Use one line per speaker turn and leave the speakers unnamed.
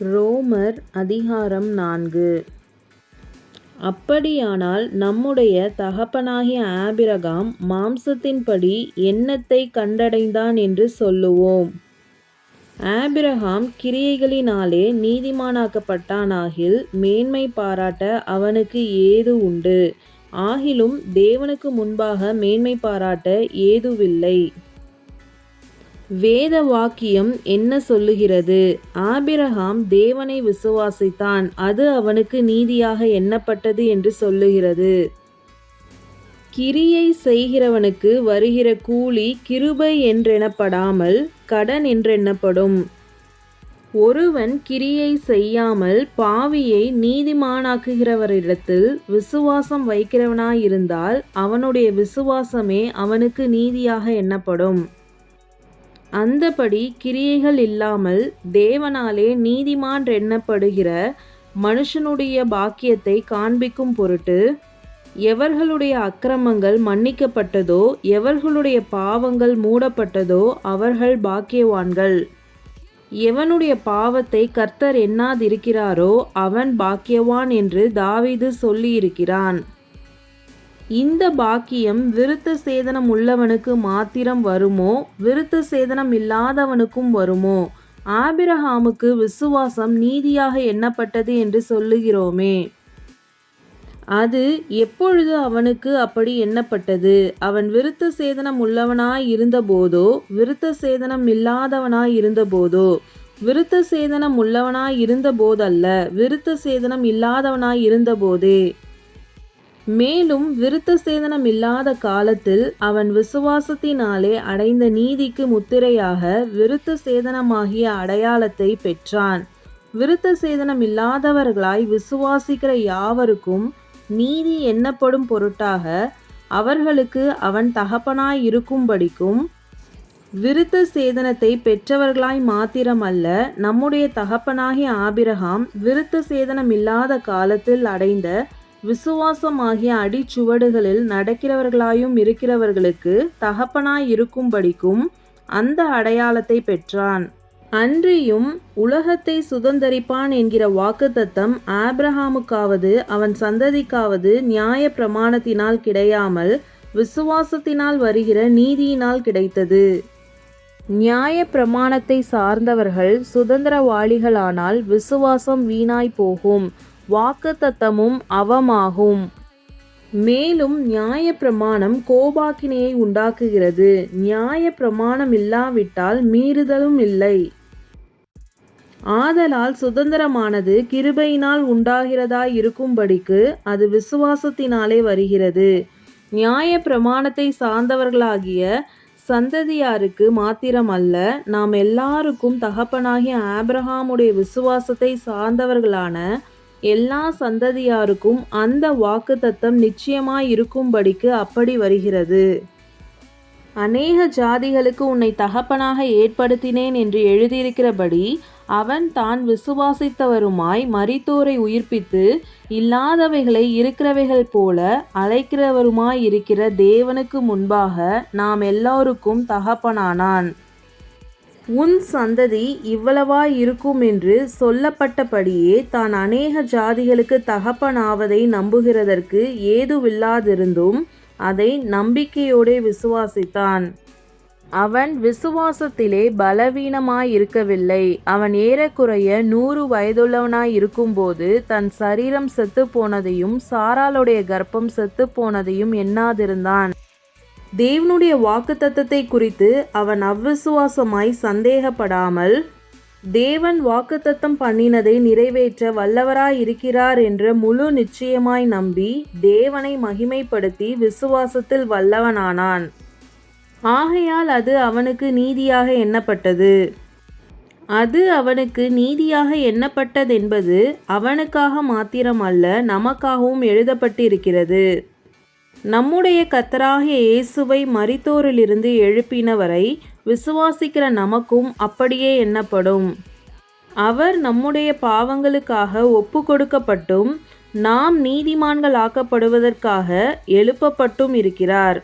ரோமர் அதிகாரம் 4. அப்படியானால் நம்முடைய தகப்பனாகிய ஆபிரகாம் மாம்சத்தின்படி என்னத்தைக் கண்டடைந்தான் என்று சொல்லுவோம்? ஆபிரகாம் கிரியைகளினாலே நீதிமானாக்கப்பட்டானாகில் மேன்மை பாராட்ட அவனுக்கு ஏது உண்டு? ஆகிலும் தேவனுக்கு முன்பாக மேன்மை பாராட்ட ஏதுவில்லை. வேத வாக்கியம் என்ன சொல்லுகிறது? ஆபிரகாம் தேவனை விசுவாசித்தான், அது அவனுக்கு நீதியாக எண்ணப்பட்டது என்று சொல்லுகிறது. கிரியை செய்கிறவனுக்கு வருகிற கூலி கிருபை என்றெண்ணப்படாமல் கடன் என்றெண்ணப்படும். ஒருவன் கிரியை செய்யாமல் பாவியை நீதிமானாக்குகிறவரிடத்தில் விசுவாசம் வைக்கிறவனாயிருந்தால் அவனுடைய விசுவாசமே அவனுக்கு நீதியாக எண்ணப்படும். அந்தபடி கிரியைகள் இல்லாமல் தேவனாலே நீதிமான் எண்ணப்படுகிற மனுஷனுடைய பாக்கியத்தை காண்பிக்கும் பொருட்டு எவர்களுடைய அக்கிரமங்கள் மன்னிக்கப்பட்டதோ எவர்களுடைய பாவங்கள் மூடப்பட்டதோ அவர்கள் பாக்கியவான்கள். எவனுடைய பாவத்தை கர்த்தர் எண்ணாதிருக்கிறாரோ அவன் பாக்கியவான் என்று தாவீது சொல்லியிருக்கிறான். இந்த பாக்கியம் விருத்த சேதனம் உள்ளவனுக்கு மாத்திரம் வருமோ, விருத்த சேதனம் இல்லாதவனுக்கும் வருமோ? ஆபிரகாமுக்கு விசுவாசம் நீதியாக எண்ணப்பட்டது என்று சொல்லுகிறோமே, அது எப்பொழுது அவனுக்கு அப்படி எண்ணப்பட்டது? அவன் விருத்த சேதனம் உள்ளவனாய் இருந்தபோதோ விருத்த சேதனம் இல்லாதவனாய் இருந்தபோதோ? விருத்த சேதனம் உள்ளவனாய் இருந்தபோதல்ல, விருத்த சேதனம் இல்லாதவனாய் இருந்தபோதே. மேலும் விருத்த சேதனம் இல்லாத காலத்தில் அவன் விசுவாசத்தினாலே அடைந்த நீதிக்கு முத்திரையாக விருத்த சேதனமாகிய அடையாளத்தை பெற்றான். விருத்த சேதனம் இல்லாதவர்களாய் விசுவாசிக்கிற யாவருக்கும் நீதி எண்ணப்படும் பொருட்டாக அவர்களுக்கு அவன் தகப்பனாய் இருக்கும்படிக்கும் விருத்த சேதனத்தை பெற்றவர்களாய் மாத்திரமல்ல, நம்முடைய தகப்பனாகிய ஆபிரகாம் விருத்த சேதனம் இல்லாத காலத்தில் அடைந்த விசுவாசமாகிய அடிச்சுவடுகளில் நடக்கிறவர்களாயும் இருக்கிறவர்களுக்கு தகப்பனாய் இருக்கும்படிக்கும் அந்த அடையாளத்தை பெற்றான். அன்றியும் உலகத்தை சுதந்தரிப்பான் என்கிற வாக்குத்தத்தம் ஆபிரகாமுக்காவது அவன் சந்ததிக்காவது நியாய பிரமாணத்தினால் கிடையாமல் விசுவாசத்தினால் வருகிற நீதியினால் கிடைத்தது. நியாய பிரமாணத்தை சார்ந்தவர்கள் சுதந்திரவாளிகளானால் விசுவாசம் வீணாய் போகும், வாக்குத்தத்தமும் அவமாகும். மேலும் நியாய பிரமாணம் கோபாக்கினையை உண்டாக்குகிறது. நியாய பிரமாணம் இல்லாவிட்டால் மீறுதலும் இல்லை. ஆதலால் சுதந்திரமானது கிருபையினால் உண்டாகிறதாய் இருக்கும்படிக்கு அது விசுவாசத்தினாலே வருகிறது. நியாய பிரமாணத்தை சார்ந்தவர்களாகிய சந்ததியாருக்கு மாத்திரமல்ல, நாம் எல்லாருக்கும் தகப்பனாகிய ஆபிரகாமுடைய விசுவாசத்தை சார்ந்தவர்களான எல்லா சந்ததியாருக்கும் அந்த வாக்குத்தத்தம் நிச்சயமாய் இருக்கும்படிக்கு அப்படி வருகிறது. அநேக ஜாதிகளுக்கு உன்னை தகப்பனாக ஏற்படுத்தினேன் என்று எழுதியிருக்கிறபடி அவன் தான் விசுவாசித்தவருமாய் மரித்தோரை உயிர்ப்பித்து இல்லாதவைகளை இருக்கிறவைகள் போல அழைக்கிறவருமாய் இருக்கிற தேவனுக்கு முன்பாக நாம் எல்லோருக்கும் தகப்பனானான். உன் சந்ததி இவ்வளவாய் இருக்கும் என்று சொல்லப்பட்டபடியே தான் அநேக ஜாதிகளுக்கு தகப்பனாவதை நம்புகிறதற்கு ஏதுவில்லாதிருந்தும் அதை நம்பிக்கையோடே விசுவாசித்தான். அவன் விசுவாசத்திலே பலவீனமாயிருக்கவில்லை. அவன் ஏறக்குறைய 100 வயதுள்ளவனாய் இருக்கும்போது தன் சரீரம் செத்து போனதையும் சாராளுடைய கர்ப்பம் செத்து போனதையும் எண்ணாதிருந்தான். தேவனுடைய வாக்குத்தத்தத்தை குறித்து அவன் அவ்விசுவாசமாய் சந்தேகப்படாமல் தேவன் வாக்குத்தத்தம் பண்ணினதை நிறைவேற்ற வல்லவராயிருக்கிறார் என்ற முழு நிச்சயமாய் நம்பி தேவனை மகிமைப்படுத்தி விசுவாசத்தில் வல்லவனானான். ஆகையால் அது அவனுக்கு நீதியாக எண்ணப்பட்டது. அது அவனுக்கு நீதியாக எண்ணப்பட்டதென்பது அவனுக்காக மாத்திரமல்ல, நமக்காகவும் எழுதப்பட்டிருக்கிறது. நம்முடைய கர்த்தராகிய இயேசுவை மரித்தோரிலிருந்து எழுப்பினவரை விசுவாசிக்கிற நமக்கும் அப்படியே எண்ணப்படும். அவர் நம்முடைய பாவங்களுக்காக ஒப்பு கொடுக்கப்பட்டும் நாம் நீதிமான்கள் ஆக்கப்படுவதற்காக எழுப்பப்பட்டும் இருக்கிறார்.